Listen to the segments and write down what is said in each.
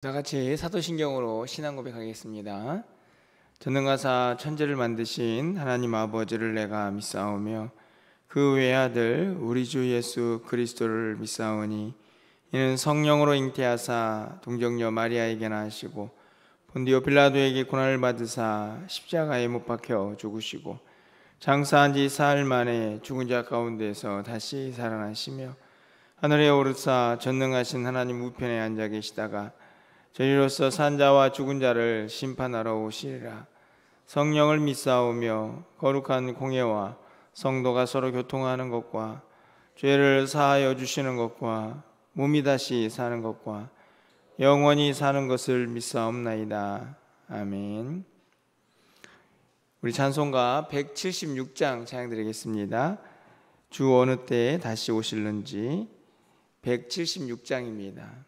다 같이 사도신경으로 신앙 고백하겠습니다. 전능하사 천지를 만드신 하나님 아버지를 내가 믿사오며 그 외아들 우리 주 예수 그리스도를 믿사오니 이는 성령으로 잉태하사 동정녀 마리아에게 나시고 본디오 빌라도에게 고난을 받으사 십자가에 못 박혀 죽으시고 장사한 지 사흘 만에 죽은 자 가운데서 다시 살아나시며 하늘에 오르사 전능하신 하나님 우편에 앉아 계시다가 저희로서 산자와 죽은 자를 심판하러 오시리라. 성령을 믿사오며 거룩한 공예와 성도가 서로 교통하는 것과 죄를 사하여 주시는 것과 몸이 다시 사는 것과 영원히 사는 것을 믿사옵나이다. 아멘. 우리 찬송가 176장 찬양드리겠습니다. 주 어느 때에 다시 오실는지 176장입니다.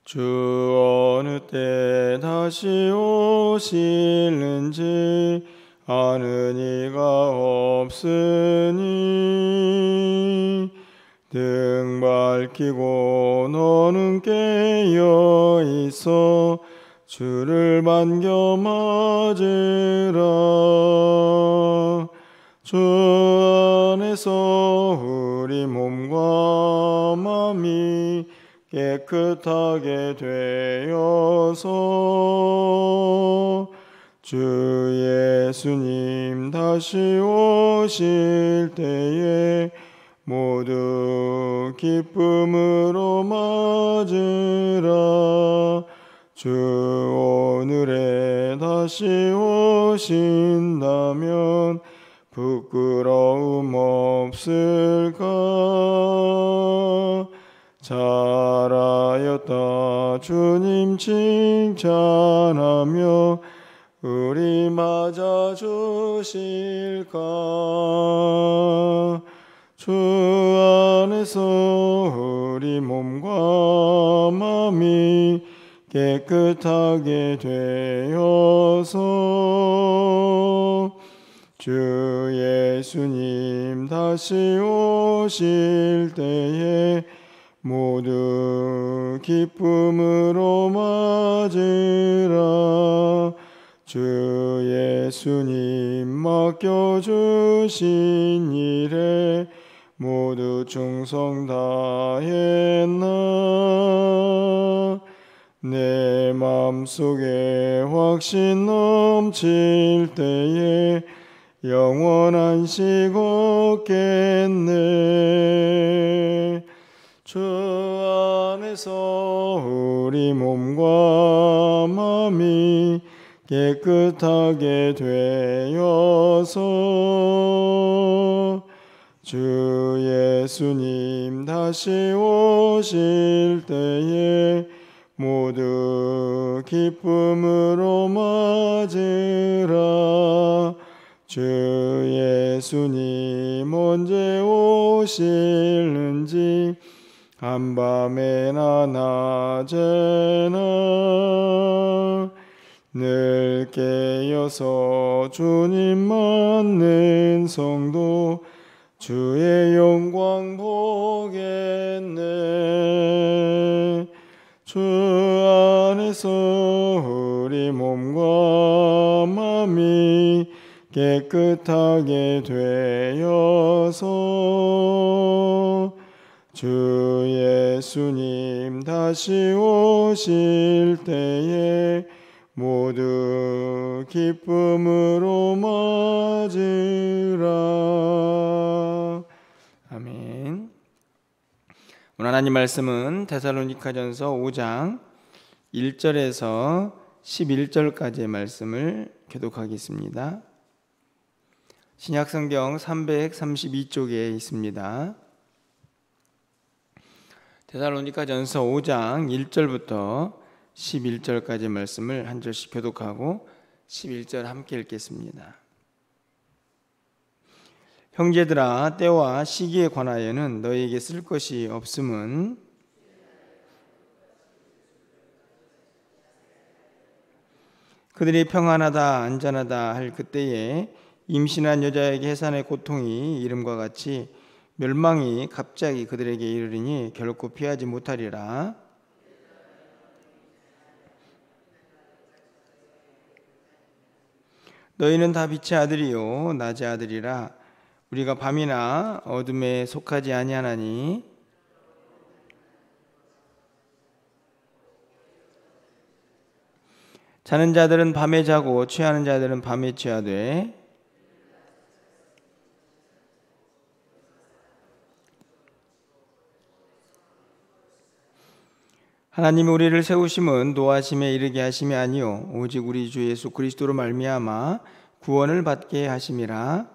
주 어느 때 다시 오실는지 아는 이가 없으니 등 밝히고 너는 깨어 있어 주를 반겨 맞으라. 주 안에서 우리 몸과 마음이 깨끗하게 되어서 주 예수님 다시 오실 때에 모두 기쁨으로 맞으라. 주 오늘에 다시 오신다면 부끄러움 없을까? 잘하였다 주님 칭찬하며 우리 맞아 주실까? 주 안에서 우리 몸과 마음이 깨끗하게 되어서 주 예수님 다시 오실 때에 모두 기쁨으로 맞으라. 주 예수님 맡겨주신 일에 모두 충성 다했나? 내 맘속에 확신 넘칠 때에 영원한 식 얻겠네. 주 안에서 우리 몸과 마음이 깨끗하게 되어서 주 예수님 다시 오실 때에 모두 기쁨으로 맞으라. 주 예수님 언제 오실는지 한밤에나 낮에나 늘 깨어서 주님 맞는 성도 주의 영광 보겠네. 주 안에서 우리 몸과 마음이 깨끗하게 되어서 주 예수님 다시 오실 때에 모두 기쁨으로 맞으라. 아멘. 오늘 하나님 말씀은 데살로니가전서 5장 1절에서 11절까지의 말씀을 교독하겠습니다. 신약성경 332쪽에 있습니다. 데살로니가전서 5장 1절부터 11절까지 말씀을 한 절씩 교독하고 11절 함께 읽겠습니다. 형제들아, 때와 시기에 관하여는 너희에게 쓸 것이 없음은 그들이 평안하다 안전하다 할 그때에 임신한 여자에게 해산의 고통이 이름과 같이 멸망이 갑자기 그들에게 이르리니 결코 피하지 못하리라. 너희는 다 빛의 아들이요 낮의 아들이라. 우리가 밤이나 어둠에 속하지 아니하나니 자는 자들은 밤에 자고 취하는 자들은 밤에 취하되 하나님이 우리를 세우심은 노하심에 이르게 하심이 아니요 오직 우리 주 예수 그리스도로 말미암아 구원을 받게 하심이라.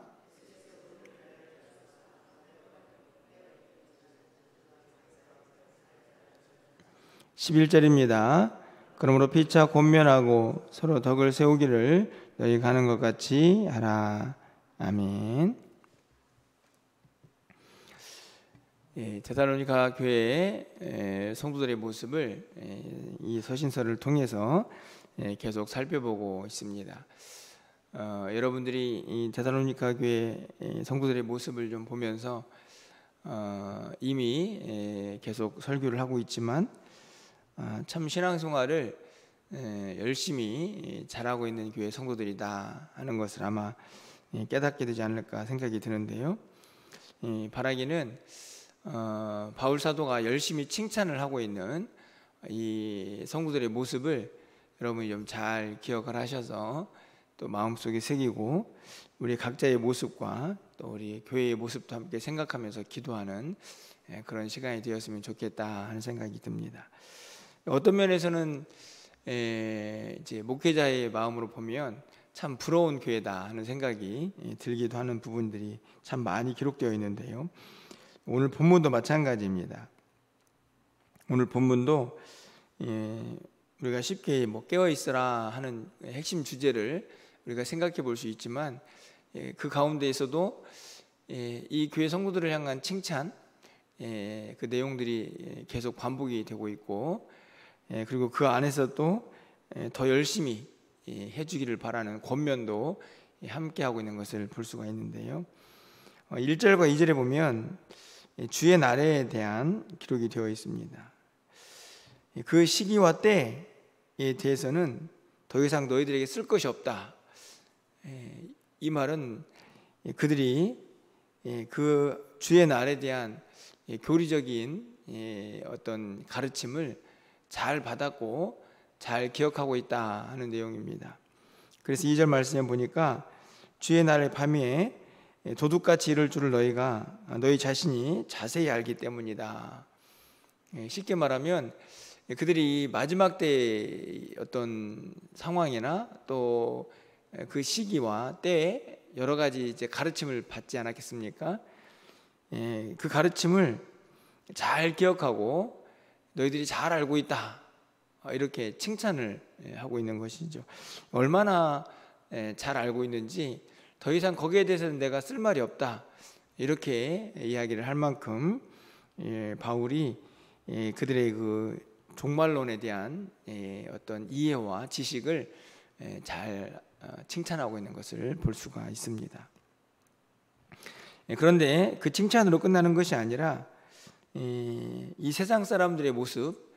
11절입니다. 그러므로 피차 권면하고 서로 덕을 세우기를 너희 가는 것 같이 하라. 아멘. 데살로니가 교회의 성도들의 모습을 이 서신서를 통해서 계속 살펴보고 있습니다. 여러분들이 이 데살로니가 교회 성도들의 모습을 좀 보면서 이미 계속 설교를 하고 있지만 참 신앙생활을 열심히 잘하고 있는 교회 성도들이다 하는 것을 아마 깨닫게 되지 않을까 생각이 드는데요. 바라기는 바울 사도가 열심히 칭찬을 하고 있는 이 성도들의 모습을 여러분이 좀 잘 기억을 하셔서 또 마음속에 새기고 우리 각자의 모습과 또 우리 교회의 모습도 함께 생각하면서 기도하는 그런 시간이 되었으면 좋겠다 하는 생각이 듭니다. 어떤 면에서는 이제 목회자의 마음으로 보면 참 부러운 교회다 하는 생각이 들기도 하는 부분들이 참 많이 기록되어 있는데요. 오늘 본문도 마찬가지입니다. 오늘 본문도 우리가 쉽게 깨어 있으라 하는 핵심 주제를 우리가 생각해 볼 수 있지만 그 가운데에서도 이 교회 성도들을 향한 칭찬 그 내용들이 계속 반복이 되고 있고 그리고 그 안에서 또 더 열심히 해주기를 바라는 권면도 함께 하고 있는 것을 볼 수가 있는데요. 1절과 2절에 보면 주의 날에 대한 기록이 되어 있습니다. 그 시기와 때에 대해서는 더 이상 너희들에게 쓸 것이 없다. 이 말은 그들이 그 주의 날에 대한 교리적인 어떤 가르침을 잘 받았고 잘 기억하고 있다 하는 내용입니다. 그래서 2절 말씀에 보니까 주의 날의 밤에 도둑같이 이를 줄을 너희가 너희 자신이 자세히 알기 때문이다. 쉽게 말하면 그들이 마지막 때 어떤 상황이나 또 그 시기와 때에 여러 가지 이제 가르침을 받지 않았겠습니까? 그 가르침을 잘 기억하고 너희들이 잘 알고 있다. 이렇게 칭찬을 하고 있는 것이죠. 얼마나 잘 알고 있는지 더 이상 거기에 대해서는 내가 쓸 말이 없다. 이렇게 이야기를 할 만큼 바울이 그들의 그 종말론에 대한 어떤 이해와 지식을 잘 칭찬하고 있는 것을 볼 수가 있습니다. 그런데 그 칭찬으로 끝나는 것이 아니라 이 세상 사람들의 모습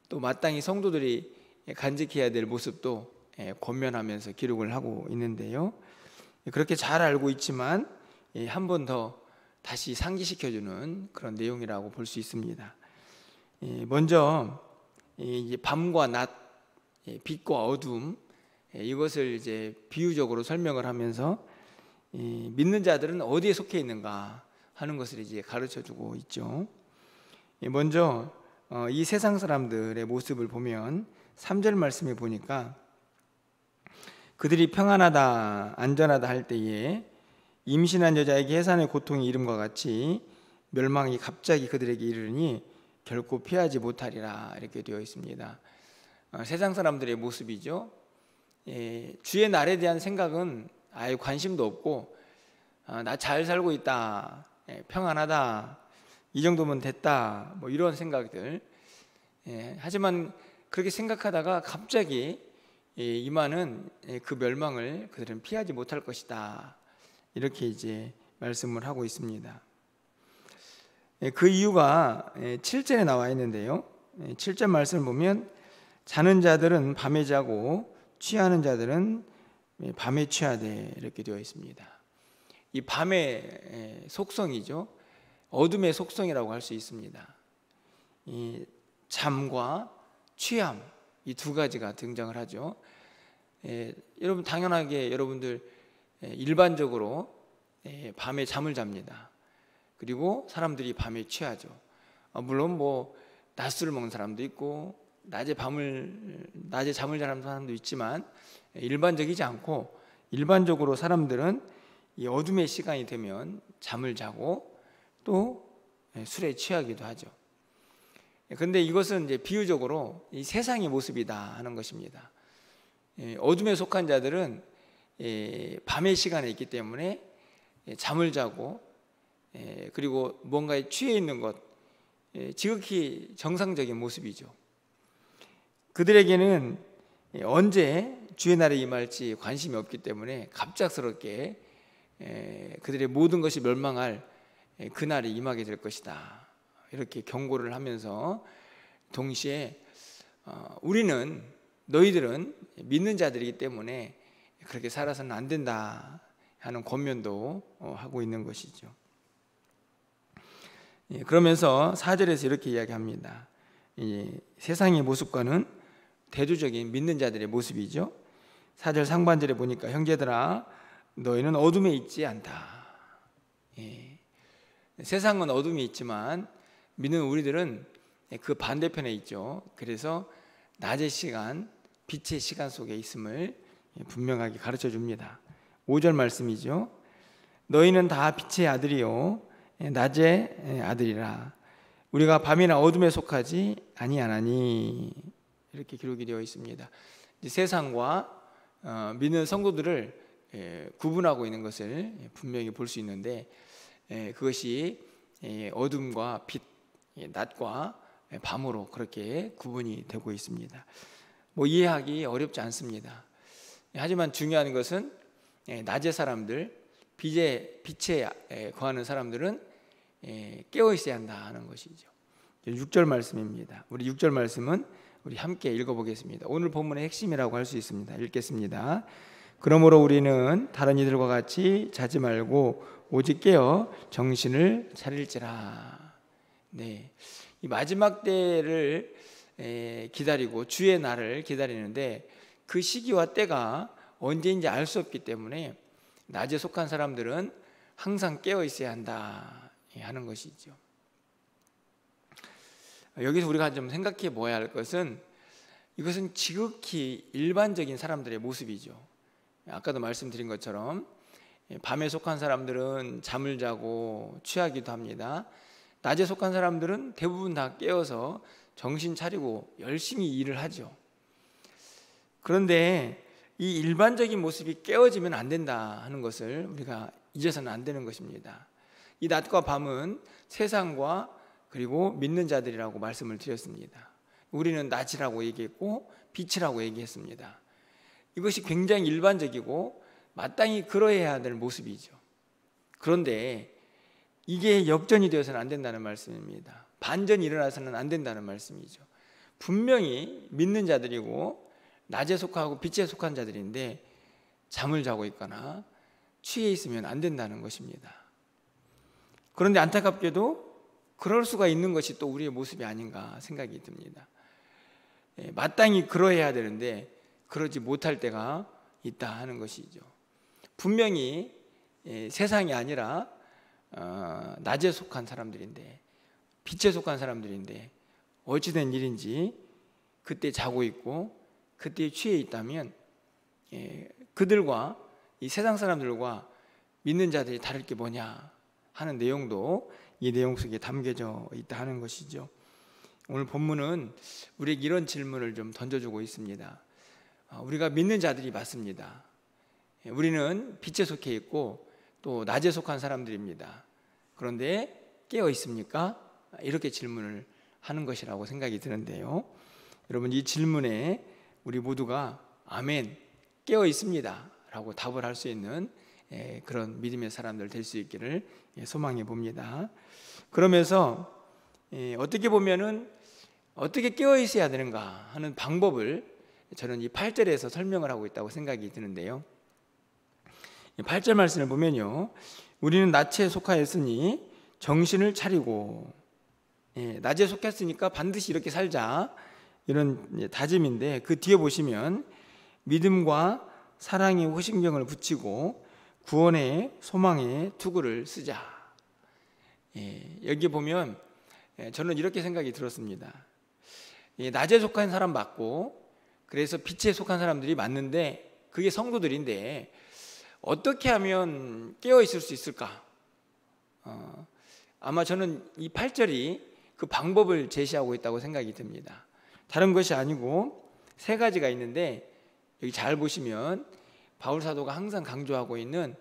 또 마땅히 성도들이 간직해야 될 모습도 권면하면서 기록을 하고 있는데요. 그렇게 잘 알고 있지만 한 번 더 다시 상기시켜주는 그런 내용이라고 볼 수 있습니다. 먼저 밤과 낮, 빛과 어둠 이것을 이제 비유적으로 설명을 하면서 믿는 자들은 어디에 속해 있는가 하는 것을 이제 가르쳐주고 있죠. 먼저 이 세상 사람들의 모습을 보면 3절 말씀에 보니까 그들이 평안하다 안전하다 할 때에 임신한 여자에게 해산의 고통이 이름과 같이 멸망이 갑자기 그들에게 이르니 결코 피하지 못하리라 이렇게 되어 있습니다. 세상 사람들의 모습이죠. 주의 날에 대한 생각은 아예 관심도 없고 나 잘 살고 있다, 평안하다, 이 정도면 됐다, 이런 생각들. 하지만 그렇게 생각하다가 갑자기 임하는 그 멸망을 그들은 피하지 못할 것이다. 이렇게 이제 말씀을 하고 있습니다. 그 이유가 7절에 나와 있는데요. 7절 말씀을 보면 자는 자들은 밤에 자고 취하는 자들은 밤에 취하되 이렇게 되어 있습니다. 이 밤의 속성이죠. 어둠의 속성이라고 할 수 있습니다. 이 잠과 취함, 이 두 가지가 등장을 하죠. 여러분 당연하게 여러분들 일반적으로 밤에 잠을 잡니다. 그리고 사람들이 밤에 취하죠. 물론 뭐 낮술을 먹는 사람도 있고 낮에 잠을 자는 사람도 있지만 일반적이지 않고 일반적으로 사람들은 이 어둠의 시간이 되면 잠을 자고 또 술에 취하기도 하죠. 그런데 이것은 이제 비유적으로 이 세상의 모습이다 하는 것입니다. 어둠에 속한 자들은 밤의 시간에 있기 때문에 잠을 자고 그리고 뭔가에 취해 있는 것, 지극히 정상적인 모습이죠. 그들에게는 언제 주의 날에 임할지 관심이 없기 때문에 갑작스럽게 그들의 모든 것이 멸망할 그날이 임하게 될 것이다. 이렇게 경고를 하면서 동시에 너희들은 믿는 자들이기 때문에 그렇게 살아서는 안 된다 하는 권면도 하고 있는 것이죠. 그러면서 4절에서 이렇게 이야기합니다. 세상의 모습과는 대조적인 믿는 자들의 모습이죠. 4절 상반절에 보니까 형제들아 너희는 어둠에 있지 않다. 세상은 어둠이 있지만 믿는 우리들은 그 반대편에 있죠. 그래서 낮의 시간, 빛의 시간 속에 있음을 분명하게 가르쳐 줍니다. 5절 말씀이죠. 너희는 다 빛의 아들이요 낮의 아들이라. 우리가 밤이나 어둠에 속하지 아니하나니. 이렇게 기록이 되어 있습니다. 세상과 믿는 성도들을 구분하고 있는 것을 분명히 볼 수 있는데 그것이 어둠과 빛, 낮과 밤으로 그렇게 구분이 되고 있습니다. 뭐 이해하기 어렵지 않습니다. 하지만 중요한 것은 낮의 사람들, 빛에 거하는 사람들은 깨어 있어야 한다 하는 것이죠. 6절 말씀입니다. 우리 6절 말씀은 우리 함께 읽어보겠습니다. 오늘 본문의 핵심이라고 할 수 있습니다. 읽겠습니다. 그러므로 우리는 다른 이들과 같이 자지 말고 오직 깨어 정신을 차릴지라. 네, 이 마지막 때를 기다리고 주의 날을 기다리는데 그 시기와 때가 언제인지 알 수 없기 때문에 낮에 속한 사람들은 항상 깨어 있어야 한다 하는 것이죠. 여기서 우리가 좀 생각해 보아야 할 것은 이것은 지극히 일반적인 사람들의 모습이죠. 아까도 말씀드린 것처럼 밤에 속한 사람들은 잠을 자고 취하기도 합니다. 낮에 속한 사람들은 대부분 다 깨어서 정신 차리고 열심히 일을 하죠. 그런데 이 일반적인 모습이 깨어지면 안 된다 하는 것을 우리가 잊어서는 안 되는 것입니다. 이 낮과 밤은 세상과 그리고 믿는 자들이라고 말씀을 드렸습니다. 우리는 낮이라고 얘기했고 빛이라고 얘기했습니다. 이것이 굉장히 일반적이고 마땅히 그러해야 될 모습이죠. 그런데 이게 역전이 되어서는 안 된다는 말씀입니다. 반전이 일어나서는 안 된다는 말씀이죠. 분명히 믿는 자들이고 낮에 속하고 빛에 속한 자들인데 잠을 자고 있거나 취해 있으면 안 된다는 것입니다. 그런데 안타깝게도 그럴 수가 있는 것이 또 우리의 모습이 아닌가 생각이 듭니다. 마땅히 그러해야 되는데 그러지 못할 때가 있다 하는 것이죠. 분명히 세상이 아니라 낮에 속한 사람들인데 빛에 속한 사람들인데 어찌된 일인지 그때 자고 있고 그때 취해 있다면 그들과 이 세상 사람들과 믿는 자들이 다를 게 뭐냐 하는 내용도 이 내용 속에 담겨져 있다 하는 것이죠. 오늘 본문은 우리에게 이런 질문을 좀 던져주고 있습니다. 우리가 믿는 자들이 맞습니다. 우리는 빛에 속해 있고 또 낮에 속한 사람들입니다. 그런데 깨어 있습니까? 이렇게 질문을 하는 것이라고 생각이 드는데요. 여러분 이 질문에 우리 모두가 아멘, 깨어 있습니다 라고 답을 할 수 있는 그런 믿음의 사람들 될 수 있기를 소망해 봅니다. 그러면서 어떻게 보면은 어떻게 깨어 있어야 되는가 하는 방법을 저는 이 8절에서 설명을 하고 있다고 생각이 드는데요. 8절 말씀을 보면요, 우리는 낮에 속하였으니 정신을 차리고, 낮에 속했으니까 반드시 이렇게 살자, 이런 다짐인데, 그 뒤에 보시면 믿음과 사랑의 호심경을 붙이고 구원의 소망의 투구를 쓰자. 여기 보면 저는 이렇게 생각이 들었습니다. 낮에 속한 사람 맞고, 그래서 빛에 속한 사람들이 맞는데 그게 성도들인데 어떻게 하면 깨어 있을 수 있을까? 아마 저는 이 8절이 그 방법을 제시하고 있다고 생각이 듭니다. 다른 것이 아니고 세 가지가 있는데, 여기 잘 보시면 바울 사도가 항상 강조하고 있는,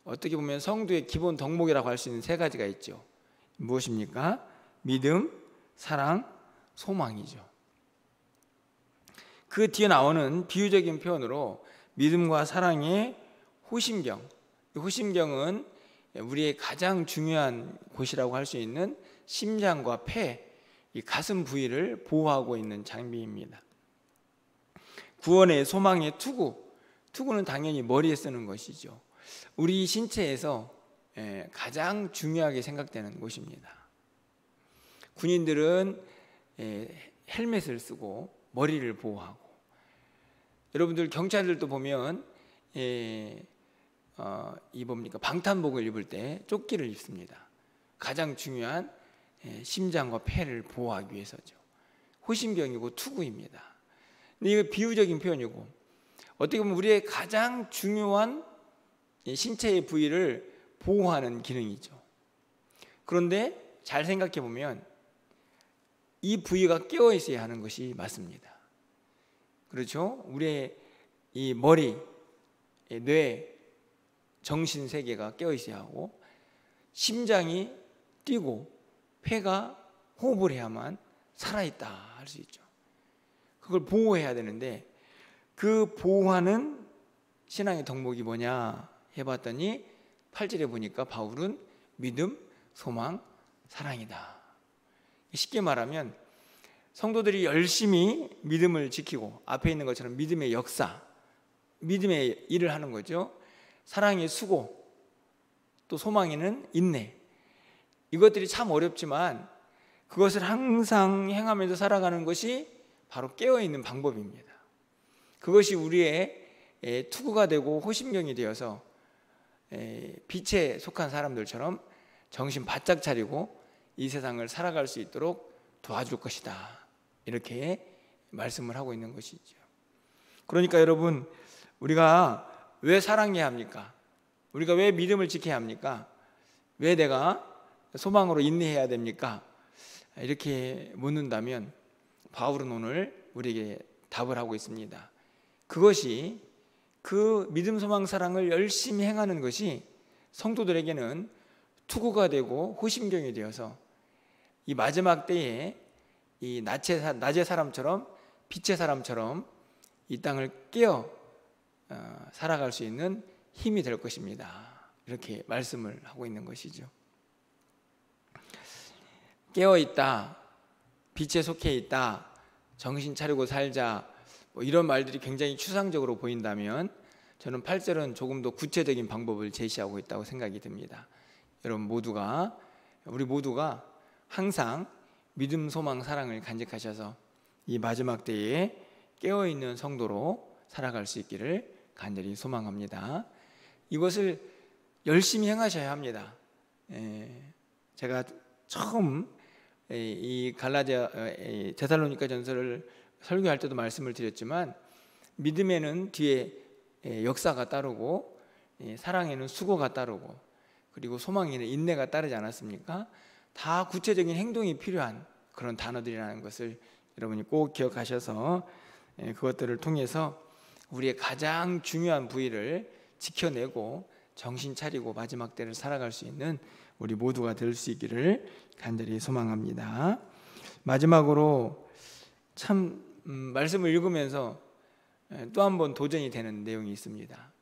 어떻게 보면 성도의 기본 덕목이라고 할 수 있는 세 가지가 있죠. 무엇입니까? 믿음, 사랑, 소망이죠. 그 뒤에 나오는 비유적인 표현으로 믿음과 사랑의 호심경, 이 호심경은 우리의 가장 중요한 곳이라고 할 수 있는 심장과 폐, 이 가슴 부위를 보호하고 있는 장비입니다. 구원의 소망의 투구는 당연히 머리에 쓰는 것이죠. 우리 신체에서 가장 중요하게 생각되는 곳입니다. 군인들은 헬멧을 쓰고 머리를 보호하고, 여러분들 경찰들도 보면 방탄복을 입을 때 조끼를 입습니다. 가장 중요한 심장과 폐를 보호하기 위해서죠. 호심경이고 투구입니다. 근데 이거 비유적인 표현이고, 어떻게 보면 우리의 가장 중요한 신체의 부위를 보호하는 기능이죠. 그런데 잘 생각해 보면 이 부위가 깨어 있어야 하는 것이 맞습니다. 그렇죠? 우리의 이 머리, 뇌, 정신 세계가 깨어 있어야 하고, 심장이 뛰고 폐가 호흡을 해야만 살아있다 할 수 있죠. 그걸 보호해야 되는데, 그 보호하는 신앙의 덕목이 뭐냐 해봤더니 8절에 보니까 바울은 믿음, 소망, 사랑이다. 쉽게 말하면 성도들이 열심히 믿음을 지키고, 앞에 있는 것처럼 믿음의 역사, 믿음의 일을 하는 거죠. 사랑의 수고, 또 소망에는 인내. 이것들이 참 어렵지만 그것을 항상 행하면서 살아가는 것이 바로 깨어있는 방법입니다. 그것이 우리의 투구가 되고 호심경이 되어서 빛에 속한 사람들처럼 정신 바짝 차리고 이 세상을 살아갈 수 있도록 도와줄 것이다, 이렇게 말씀을 하고 있는 것이죠. 그러니까 여러분, 우리가 왜 사랑해야 합니까? 우리가 왜 믿음을 지켜야 합니까? 왜 내가 소망으로 인내해야 됩니까? 이렇게 묻는다면 바울은 오늘 우리에게 답을 하고 있습니다. 그것이, 그 믿음, 소망, 사랑을 열심히 행하는 것이 성도들에게는 투구가 되고 호심경이 되어서 이 마지막 때에 이 낮의 사람처럼, 빛의 사람처럼 이 땅을 깨어 살아갈 수 있는 힘이 될 것입니다. 이렇게 말씀을 하고 있는 것이죠. 깨어 있다, 빛에 속해 있다, 정신 차리고 살자, 이런 말들이 굉장히 추상적으로 보인다면 저는 8절은 조금 더 구체적인 방법을 제시하고 있다고 생각이 듭니다. 여러분 모두가, 우리 모두가 항상 믿음, 소망, 사랑을 간직하셔서 이 마지막 때에 깨어있는 성도로 살아갈 수 있기를 간절히 소망합니다. 이것을 열심히 행하셔야 합니다. 제가 처음 이 데살로니가 전서를 설교할 때도 말씀을 드렸지만, 믿음에는 뒤에 역사가 따르고, 사랑에는 수고가 따르고, 그리고 소망에는 인내가 따르지 않았습니까? 다 구체적인 행동이 필요한 그런 단어들이라는 것을 여러분이 꼭 기억하셔서 그것들을 통해서 우리의 가장 중요한 부위를 지켜내고 정신 차리고 마지막 때를 살아갈 수 있는 우리 모두가 될 수 있기를 간절히 소망합니다. 마지막으로 참 말씀을 읽으면서 또 한 번 도전이 되는 내용이 있습니다.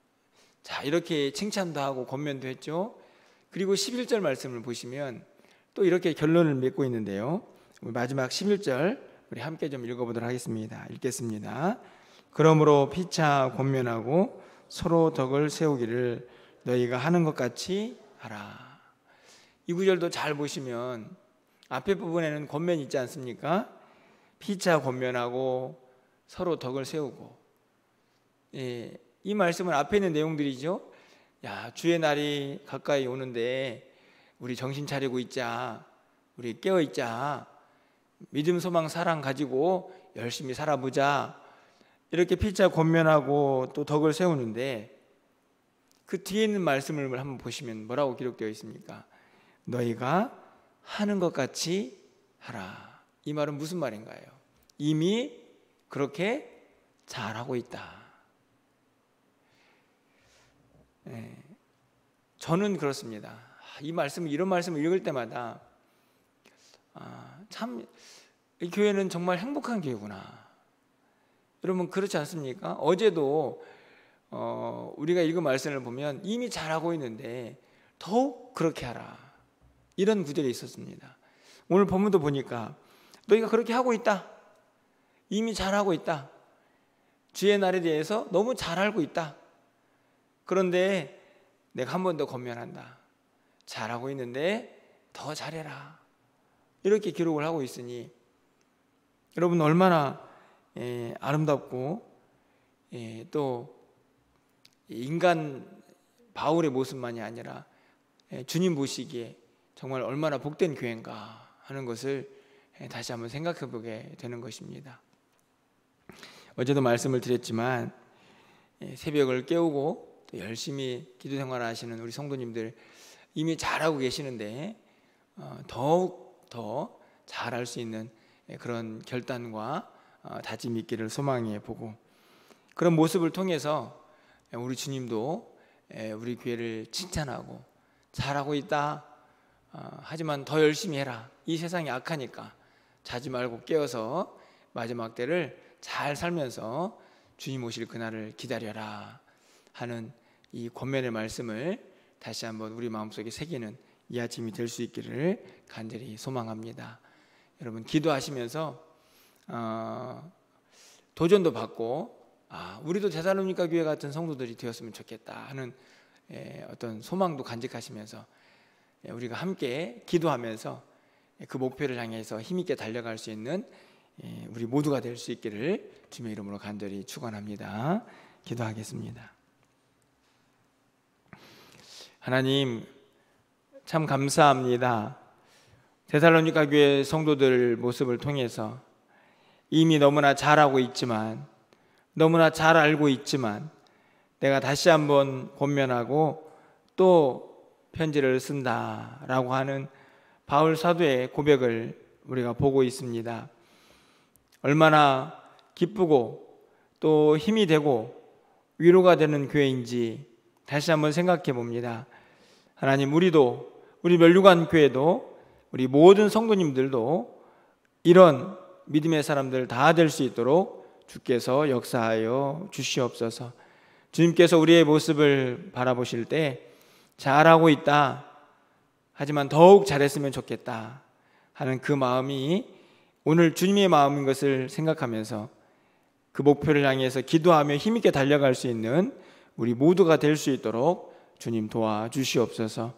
자, 이렇게 칭찬도 하고 권면도 했죠. 그리고 11절 말씀을 보시면 또 이렇게 결론을 맺고 있는데요. 마지막 11절 우리 함께 좀 읽어보도록 하겠습니다. 읽겠습니다. 그러므로 피차 권면하고 서로 덕을 세우기를 너희가 하는 것 같이 하라. 이 구절도 잘 보시면 앞에 부분에는 권면이 있지 않습니까? 피차 권면하고 서로 덕을 세우고, 이 말씀은 앞에 있는 내용들이죠. 야, 주의 날이 가까이 오는데 우리 정신 차리고 있자, 우리 깨어 있자, 믿음, 소망, 사랑 가지고 열심히 살아보자, 이렇게 피차 권면하고 또 덕을 세우는데, 그 뒤에 있는 말씀을 한번 보시면 뭐라고 기록되어 있습니까? 너희가 하는 것 같이 하라. 이 말은 무슨 말인가요? 이미 그렇게 잘하고 있다. 저는 그렇습니다. 이 말씀, 이런 말씀을 읽을 때마다 참 이 교회는 정말 행복한 교회구나. 여러분 그렇지 않습니까? 어제도 우리가 읽은 말씀을 보면 이미 잘하고 있는데 더욱 그렇게 하라, 이런 구절이 있었습니다. 오늘 본문도 보니까 너희가 그렇게 하고 있다, 이미 잘하고 있다, 주의 날에 대해서 너무 잘 알고 있다. 그런데 내가 한 번 더 권면한다. 잘하고 있는데 더 잘해라. 이렇게 기록을 하고 있으니 여러분 얼마나 아름답고 또 인간 바울의 모습만이 아니라 주님 보시기에 정말 얼마나 복된 교회인가 하는 것을 다시 한번 생각해 보게 되는 것입니다. 어제도 말씀을 드렸지만 새벽을 깨우고 또 열심히 기도 생활을 하시는 우리 성도님들 이미 잘하고 계시는데 더욱 더 잘할 수 있는 그런 결단과 다짐이 있기를 소망해 보고, 그런 모습을 통해서 우리 주님도 우리 교회를 칭찬하고 잘하고 있다, 하지만 더 열심히 해라, 이 세상이 악하니까 자지 말고 깨어서 마지막 때를 잘 살면서 주님 오실 그날을 기다려라 하는 이 권면의 말씀을 다시 한번 우리 마음속에 새기는 이 아침이 될 수 있기를 간절히 소망합니다. 여러분 기도하시면서 도전도 받고 우리도 데살로니가 교회 같은 성도들이 되었으면 좋겠다 하는 어떤 소망도 간직하시면서 우리가 함께 기도하면서 그 목표를 향해서 힘있게 달려갈 수 있는 우리 모두가 될 수 있기를 주님의 이름으로 간절히 축원합니다. 기도하겠습니다. 하나님 참 감사합니다. 데살로니가 교회 성도들 모습을 통해서 이미 너무나 잘하고 있지만, 너무나 잘 알고 있지만 내가 다시 한번 권면하고 또 편지를 쓴다라고 하는 바울 사도의 고백을 우리가 보고 있습니다. 얼마나 기쁘고 또 힘이 되고 위로가 되는 교회인지 다시 한번 생각해 봅니다. 하나님, 우리 멸류관 교회도 우리 모든 성도님들도 이런 믿음의 사람들 다 될 수 있도록 주께서 역사하여 주시옵소서. 주님께서 우리의 모습을 바라보실 때 잘하고 있다, 하지만 더욱 잘했으면 좋겠다 하는 그 마음이 오늘 주님의 마음인 것을 생각하면서 그 목표를 향해서 기도하며 힘있게 달려갈 수 있는 우리 모두가 될 수 있도록 주님 도와주시옵소서.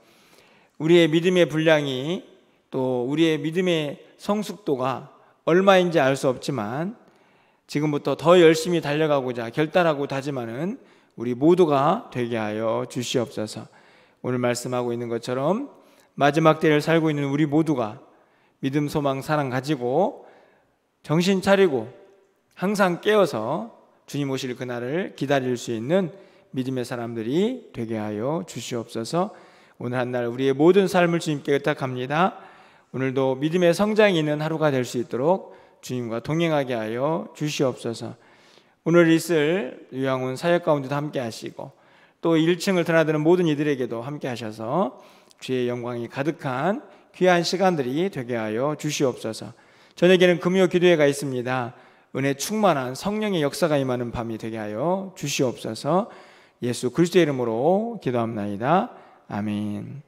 우리의 믿음의 분량이 또 우리의 믿음의 성숙도가 얼마인지 알 수 없지만 지금부터 더 열심히 달려가고자 결단하고 다짐하는 우리 모두가 되게 하여 주시옵소서. 오늘 말씀하고 있는 것처럼 마지막 때를 살고 있는 우리 모두가 믿음, 소망, 사랑 가지고 정신 차리고 항상 깨어서 주님 오실 그날을 기다릴 수 있는 믿음의 사람들이 되게 하여 주시옵소서. 오늘 한날 우리의 모든 삶을 주님께 의탁합니다. 오늘도 믿음의 성장이 있는 하루가 될 수 있도록 주님과 동행하게 하여 주시옵소서. 오늘 있을 요양원 사역 가운데도 함께 하시고 또 1층을 드나드는 모든 이들에게도 함께 하셔서 주의 영광이 가득한 귀한 시간들이 되게 하여 주시옵소서. 저녁에는 금요 기도회가 있습니다. 은혜 충만한 성령의 역사가 임하는 밤이 되게 하여 주시옵소서. 예수 그리스도의 이름으로 기도합나이다. 아멘.